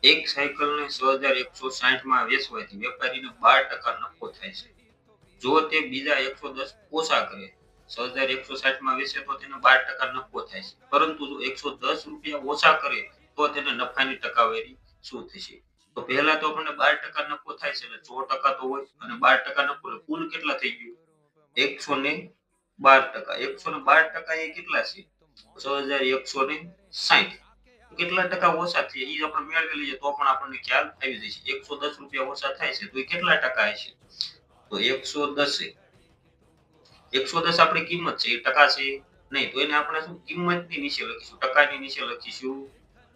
એક સાયકલને 6160 માં વેચવાથી વેપારીને 12% નફો થાય છે. જો તે બીજા 110 ઓછા કરે, 6160 માં વેચે તો તેને 12% નફો થાય છે. પરંતુ જો 110 રૂપિયા ઓછા કરે તો તેને નફાની ટકાવારી શું થશે? તો પહેલા તો આપણને 12% નફો થાય છે એટલે 100% તો હોય અને 12% નફો એટલે કુલ કેટલા થઈ ગયું? 112%. 112% એ કેટલા છે? 6160. કેટલા ટકા ઓછા થયા એ આપણે મેળવી લઈએ તો પણ આપણને ખ્યાલ આવી જશે. 110 રૂપિયા ઓછા થાય છે તો એ કેટલા ટકા હશે? તો 110 110 આપણી કિંમત છે, એ ટકા છે નહીં. તો એને આપણે શું કિંમતની નીચે લખીશું, ટકાની નીચે લખીશું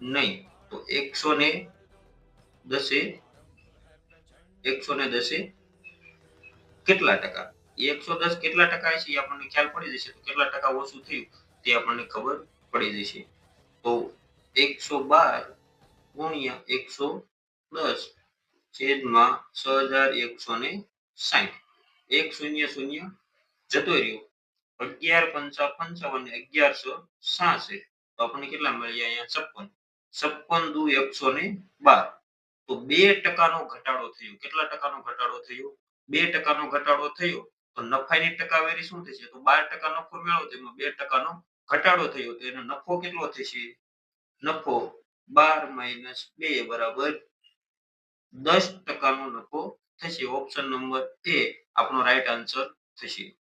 નહીં. તો 110 કેટલા ટકા? 110 કેટલા ટકા હશે એ આપણને ખ્યાલ પડી જશે. તો કેટલા ટકા ઓછું થયું તે આપણને ખબર પડી જશે. તો 112 ગુણ્યા 110 છેદમાં 6160. 100 જતો રહ્યો. 11 પંચા 55 ને 1166. તો આપણને કેટલા મળ્યા? અહીંયા 56. 56 દુ 112. તો 2% નો ઘટાડો થયો. કેટલા ટકાનો ઘટાડો થયો? 2% નો ઘટાડો થયો. તો નફાની ટકાવારી શું થશે? તો 12% નફો મેળવો તેમાં 2% નો ઘટાડો થયો તો એનો નફો કેટલો થશે? નફો 12 - 2 બરાબર 10% નો નફો થશે. ઓપ્શન નંબર એ આપણો રાઈટ આન્સર થશે.